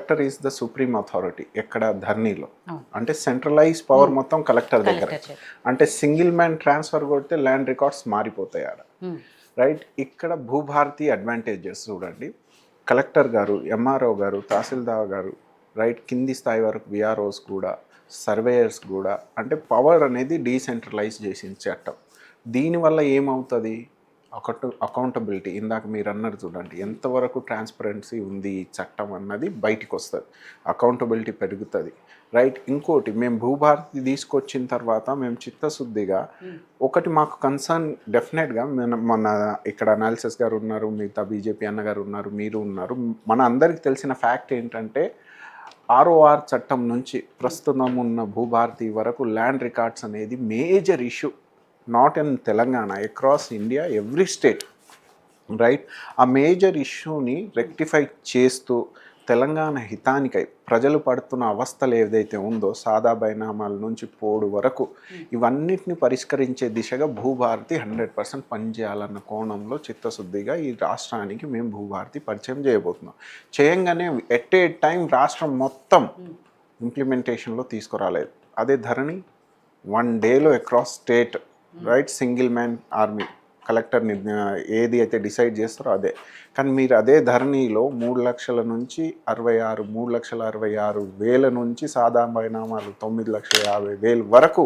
Collector is the supreme authority ఎక్కడ ధర్నీలో. అవును. అంటే సెంట్రలైజ్ పవర్ మొత్తం కలెక్టర్ దగ్గర. అంటే సింగిల్ మ్యాన్ ట్రాన్స్ఫర్ కొడితే ల్యాండ్ రికార్డ్స్ మారిపోతాయి ఆడ. రైట్. ఇక్కడ భూభారతి అడ్వాంటేజెస్ చూడండి. కలెక్టర్ గారు, ఎంఆర్ఓ గారు, తహసీల్దార్ గారు, రైట్ కింది స్థాయి వరకు విఆర్ఓస్ కూడా, సర్వేయర్స్ కూడా, అంటే పవర్ అనేది డీసెంట్రలైజ్ చేసింది చట్టం. దీనివల్ల ఏమవుతుంది? అకౌంటబిలిటీ, ఇందాక మీరు అన్నారు చూడండి, ఎంతవరకు ట్రాన్స్పరెన్సీ ఉంది ఈ చట్టం అన్నది బయటికి వస్తుంది, అకౌంటబిలిటీ పెరుగుతుంది. రైట్. ఇంకోటి, మేము భూభారతి తీసుకొచ్చిన తర్వాత మేము చిత్తశుద్ధిగా ఒకటి మాకు కన్సర్న్ డెఫినెట్గా మన ఇక్కడ అనాలిసిస్ గారు ఉన్నారు, మిగతా బీజేపీ అన్నగారు ఉన్నారు, మీరు ఉన్నారు, మన అందరికి తెలిసిన ఫ్యాక్ట్ ఏంటంటే ఆర్ఓఆర్ చట్టం నుంచి ప్రస్తుతం ఉన్న భూభారతి వరకు ల్యాండ్ రికార్డ్స్ అనేది major issue. Not in Telangana, across India, every state. Right. ఆ మేజర్ ఇష్యూని రెక్టిఫై చేస్తూ తెలంగాణ హితానికై ప్రజలు పడుతున్న అవస్థలు ఏదైతే ఉందో సాదా బైనామాల నుంచి పోడు వరకు ఇవన్నిటిని పరిష్కరించే దిశగా భూభారతి 100% పనిచేయాలన్న కోణంలో చిత్తశుద్ధిగా ఈ రాష్ట్రానికి మేము భూభారతి పరిచయం చేయబోతున్నాం. చేయంగానే ఎట్ ఏ టైం రాష్ట్రం మొత్తం ఇంప్లిమెంటేషన్లో తీసుకురాలేదు. అదే ధరణి 1 డేలో across state, right, single man army, కలెక్టర్ని ఏది అయితే డిసైడ్ చేస్తారో అదే. కానీ మీరు అదే ధరణిలో 3 లక్షల నుంచి 3,66,000 నుంచి సాదా బైనామాలు 9,50,000 వరకు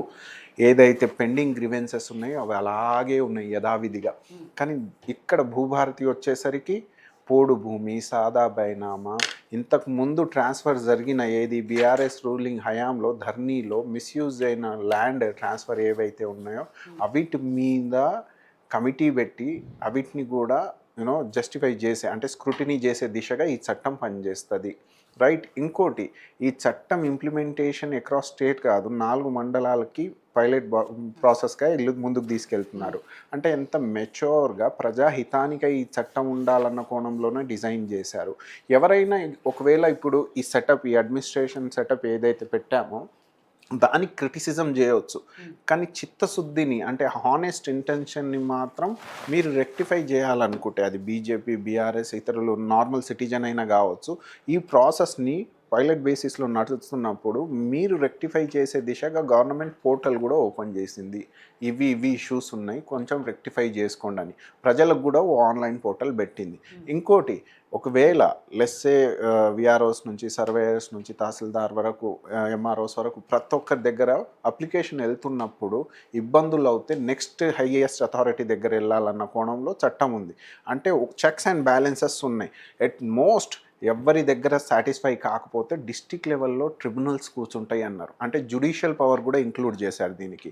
ఏదైతే పెండింగ్ గ్రివెన్సెస్ ఉన్నాయో అవి అలాగే ఉన్నాయి యథావిధిగా. కానీ ఇక్కడ భూభారతి వచ్చేసరికి పోడు భూమి, సాదా బైనామా, ఇంతకు ముందు ట్రాన్స్ఫర్ జరిగిన ఏది బీఆర్ఎస్ రూలింగ్ హయాంలో ధర్నీలో మిస్యూజ్ అయిన ల్యాండ్ ట్రాన్స్ఫర్ ఏవైతే ఉన్నాయో అవిటి మీద కమిటీ పెట్టి అవిటిని కూడా జస్టిఫై చేసే, అంటే స్క్రూటినీ చేసే దిశగా ఈ చట్టం పనిచేస్తుంది. రైట్. ఇంకోటి, ఈ చట్టం ఇంప్లిమెంటేషన్ అక్రాస్ స్టేట్ కాదు, 4 మండలాలకి పైలట్ ప్రాసెస్గా ఇల్లు ముందుకు తీసుకెళ్తున్నారు. అంటే ఎంత మెచ్యూర్గా ప్రజాహితానికై ఈ చట్టం ఉండాలన్న కోణంలోనే డిజైన్ చేశారు. ఎవరైనా ఒకవేళ ఇప్పుడు ఈ సెటప్, ఈ అడ్మినిస్ట్రేషన్ సెటప్ ఏదైతే పెట్టామో దానికి క్రిటిసిజం చేయవచ్చు, కానీ చిత్తశుద్ధిని, అంటే హానెస్ట్ ఇంటెన్షన్ని మాత్రం మీరు రెక్టిఫై చేయాలనుకుంటే అది బీజేపీ, బీఆర్ఎస్, ఇతరులు నార్మల్ సిటిజన్ అయినా కావచ్చు, ఈ ప్రాసెస్ని పైలట్ బేసిస్లో నడుస్తున్నప్పుడు మీరు రెక్టిఫై చేసే దిశగా గవర్నమెంట్ పోర్టల్ కూడా ఓపెన్ చేసింది. ఇవి ఇష్యూస్ ఉన్నాయి, కొంచెం రెక్టిఫై చేసుకోండి అని ప్రజలకు కూడా ఆన్లైన్ పోర్టల్ పెట్టింది. ఇంకోటి, ఒకవేళ లెస్సే విఆర్ఓస్ నుంచి, సర్వేయర్స్ నుంచి, తహసీల్దార్ వరకు, ఎంఆర్ఓస్ వరకు ప్రతి ఒక్కరి దగ్గర అప్లికేషన్ వెళ్తున్నప్పుడు ఇబ్బందులు అవుతే నెక్స్ట్ హైయెస్ట్ అథారిటీ దగ్గర వెళ్ళాలన్న కోణంలో చట్టం ఉంది. అంటే చెక్స్ అండ్ బ్యాలెన్సెస్ ఉన్నాయి. ఎట్ మోస్ట్ ఎవరి దగ్గర సాటిస్ఫై కాకపోతే డిస్టిక్ లెవెల్లో ట్రిబ్యునల్స్ కూర్చుంటాయి అన్నారు. అంటే జ్యుడిషియల్ పవర్ కూడా ఇంక్లూడ్ చేశారు దీనికి.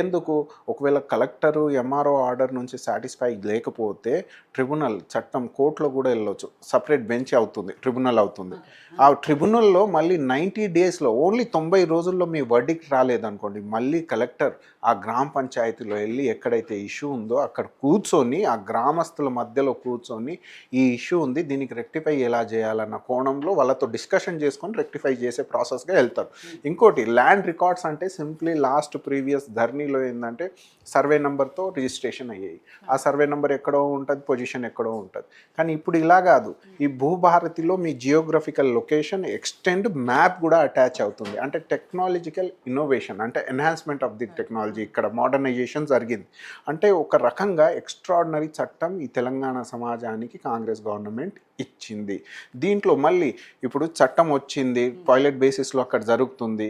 ఎందుకు? ఒకవేళ కలెక్టరు ఎంఆర్ఓ ఆర్డర్ నుంచి సాటిస్ఫై లేకపోతే ట్రిబ్యునల్, చట్టం కోర్టులో కూడా వెళ్ళొచ్చు, సపరేట్ బెంచ్ అవుతుంది, ట్రిబ్యునల్ అవుతుంది. ఆ ట్రిబ్యునల్లో మళ్ళీ 90 డేస్లో, ఓన్లీ 90 రోజుల్లో మీ వర్డిక్ట్ రాలేదనుకోండి, మళ్ళీ కలెక్టర్ ఆ గ్రామ పంచాయతీలో వెళ్ళి ఎక్కడైతే ఇష్యూ ఉందో అక్కడ కూర్చొని, ఆ గ్రామస్తుల మధ్యలో కూర్చొని ఈ ఇష్యూ ఉంది, దీనికి రెక్టిఫై ఎలా చేయాలన్న కోణంలో వాళ్ళతో డిస్కషన్ చేసుకొని రెక్టిఫై చేసే ప్రాసెస్గా వెళ్తారు. ఇంకోటి, ల్యాండ్ రికార్డ్స్ అంటే సింప్లీ లాస్ట్ ప్రీవియస్ ధర్నీలో ఏంటంటే సర్వే నెంబర్తో రిజిస్ట్రేషన్ అయ్యాయి. ఆ సర్వే నెంబర్ ఎక్కడో ఉంటుంది, పొజిషన్ ఎక్కడో ఉంటుంది. కానీ ఇప్పుడు ఇలా కాదు, ఈ భూభారతిలో మీ జియోగ్రఫికల్ లొకేషన్ ఎక్స్టెండ్ మ్యాప్ కూడా అటాచ్ అవుతుంది. అంటే టెక్నాలజికల్ ఇన్నోవేషన్, అంటే ఎన్హాన్స్మెంట్ ఆఫ్ ది టెక్నాలజీ, ఇక్కడ మోడర్నైజేషన్ జరిగింది. అంటే ఒక రకంగా ఎక్స్ట్రాడినరీ చట్టం ఈ తెలంగాణ సమాజానికి కాంగ్రెస్ గవర్నమెంట్ ఇచ్చింది. దీంట్లో మళ్ళీ ఇప్పుడు చట్టం వచ్చింది, పైలట్ బేసిస్లో అక్కడ జరుగుతుంది,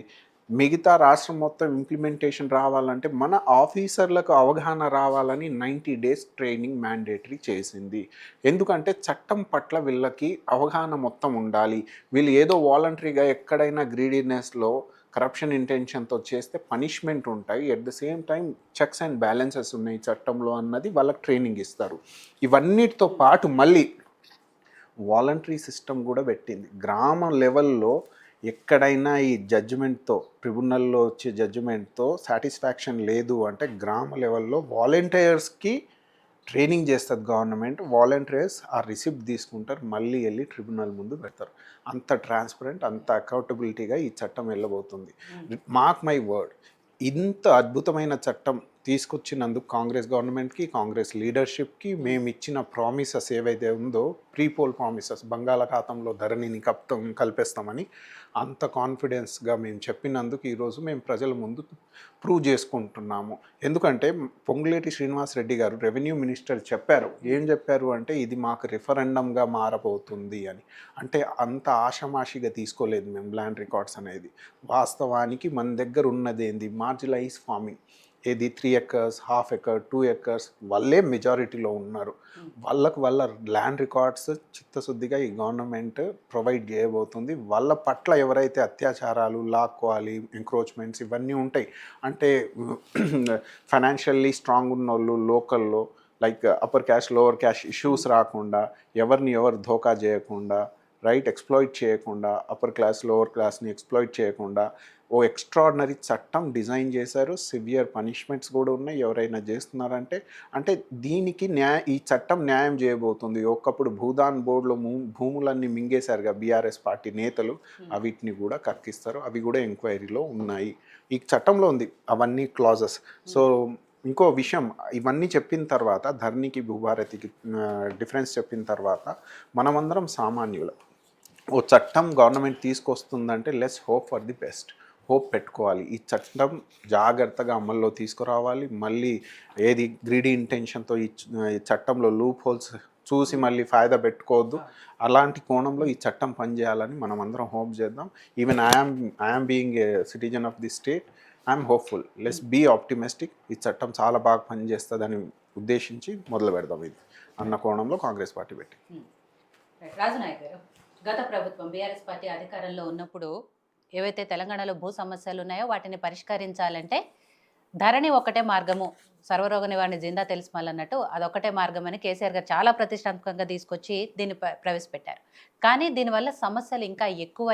మిగతా రాష్ట్రం మొత్తం ఇంప్లిమెంటేషన్ రావాలంటే మన ఆఫీసర్లకు అవగాహన రావాలని 90 డేస్ ట్రైనింగ్ మ్యాండేటరీ చేసింది. ఎందుకంటే చట్టం పట్ల వీళ్ళకి అవగాహన మొత్తం ఉండాలి. వీళ్ళు ఏదో వాలంటరీగా ఎక్కడైనా గ్రీడీనెస్లో, కరప్షన్ ఇంటెన్షన్తో చేస్తే పనిష్మెంట్ ఉంటాయి, at the same time checks and balances ఉన్నాయి చట్టంలో అన్నది వాళ్ళకి ట్రైనింగ్ ఇస్తారు. ఇవన్నిటితో పాటు మళ్ళీ వాలంటరీ సిస్టమ్ కూడా పెట్టింది. గ్రామ లెవెల్లో ఎక్కడైనా ఈ జడ్జిమెంట్తో, ట్రిబ్యునల్లో వచ్చే జడ్జిమెంట్తో సాటిస్ఫాక్షన్ లేదు అంటే గ్రామ లెవెల్లో వాలంటీర్స్కి ట్రైనింగ్ చేస్తుంది గవర్నమెంట్. వాలంటీర్స్ ఆ రిసిప్ట్ తీసుకుంటారు, మళ్ళీ వెళ్ళి ట్రిబ్యునల్ ముందు పెడతారు. అంత ట్రాన్స్పరెంట్, అంత అకౌంటబిలిటీగా ఈ చట్టం వెళ్ళబోతుంది. మార్క్ మై వర్డ్, ఇంత అద్భుతమైన చట్టం తీసుకొచ్చినందుకు కాంగ్రెస్ గవర్నమెంట్కి, కాంగ్రెస్ లీడర్షిప్కి మేము ఇచ్చిన ప్రామిసెస్ ఏవైతే ఉందో ప్రీపోల్ ప్రామిసెస్, బంగాళాఖాతంలో ధరణిని కలిపేస్తామని అంత కాన్ఫిడెన్స్గా మేము చెప్పినందుకు ఈరోజు మేము ప్రజల ముందు ప్రూవ్ చేసుకుంటున్నాము. ఎందుకంటే పొంగులేటి శ్రీనివాస్ రెడ్డి గారు రెవెన్యూ మినిస్టర్ చెప్పారు. ఏం చెప్పారు అంటే ఇది మాకు రిఫరెండంగా మారబోతుంది అని. అంటే అంత ఆషమాషిగా తీసుకోలేదు మేము ల్యాండ్ రికార్డ్స్ అనేది. వాస్తవానికి మన దగ్గర ఉన్నది ఏంది, మార్జినలైజ్ ఫార్మింగ్. ఏది 3 acres, 1/2 acre, 2 acres వాళ్ళే మెజారిటీలో ఉన్నారు. వాళ్ళ ల్యాండ్ రికార్డ్స్ చిత్తశుద్ధిగా ఈ గవర్నమెంట్ ప్రొవైడ్ చేయబోతుంది. వాళ్ళ పట్ల ఎవరైతే అత్యాచారాలు, లాక్కోవాలి, ఎంక్రోచ్మెంట్స్ ఇవన్నీ ఉంటాయి అంటే ఫైనాన్షియల్లీ స్ట్రాంగ్ ఉన్నోళ్ళు లోకల్లో like upper cash, lower cash issues రాకుండా, ఎవరిని ఎవరు ధోకా చేయకుండా, రైట్ ఎక్స్ప్లాయిట్ చేయకుండా, అప్పర్ క్లాస్ లోవర్ క్లాస్ని ఎక్స్ప్లాయిట్ చేయకుండా ఓ ఎక్స్ట్రాడినరీ చట్టం డిజైన్ చేశారు. సివియర్ పనిష్మెంట్స్ కూడా ఉన్నాయి ఎవరైనా చేస్తున్నారంటే. అంటే దీనికి ఈ చట్టం న్యాయం చేయబోతుంది. ఒకప్పుడు భూదాన్ బోర్డులో భూములన్నీ మింగేశారుగా బీఆర్ఎస్ పార్టీ నేతలు, వీటిని కూడా కక్కిస్తారు. అవి కూడా ఎంక్వైరీలో ఉన్నాయి. ఈ చట్టంలో ఉంది అవన్నీ క్లాజెస్. సో ఇంకో విషయం, ఇవన్నీ చెప్పిన తర్వాత ధరణికి భూభారతికి డిఫరెన్స్ చెప్పిన తర్వాత మనమందరం సామాన్యులు. ఓ చట్టం గవర్నమెంట్ తీసుకొస్తుందంటే let's hope for the best, hope పెట్టుకోవాలి. ఈ చట్టం జాగ్రత్తగా అమల్లో తీసుకురావాలి. మళ్ళీ ఏది గ్రీడీ ఇంటెన్షన్తో ఈ చట్టంలో లూప్ హోల్స్ చూసి మళ్ళీ ఫాయిదా పెట్టుకోవద్దు. అలాంటి కోణంలో ఈ చట్టం పనిచేయాలని మనం అందరం హోప్ చేద్దాం. Even I'm being a citizen of the state, I'm hopeful. Let's be optimistic. ఈ చట్టం చాలా బాగా పనిచేస్తుందని ఉద్దేశించి మొదలు పెడదాం ఇది అన్న కోణంలో కాంగ్రెస్ పార్టీ పెట్టి. రాజునాయక్ గారు, గత ప్రభుత్వం బీఆర్ఎస్ పార్టీ అధికారంలో ఉన్నప్పుడు ఏవైతే తెలంగాణలో భూ సమస్యలు ఉన్నాయో వాటిని పరిష్కరించాలంటే ధరణి ఒకటే మార్గము, సర్వరోగ నివారణ జిందా తెలుసుమల్ అన్నట్టు అదొకటే మార్గం అని కేసీఆర్ గారు చాలా ప్రతిష్టాత్మకంగా తీసుకొచ్చి దీన్ని ప్రవేశపెట్టారు. కానీ దీనివల్ల సమస్యలు ఇంకా ఎక్కువై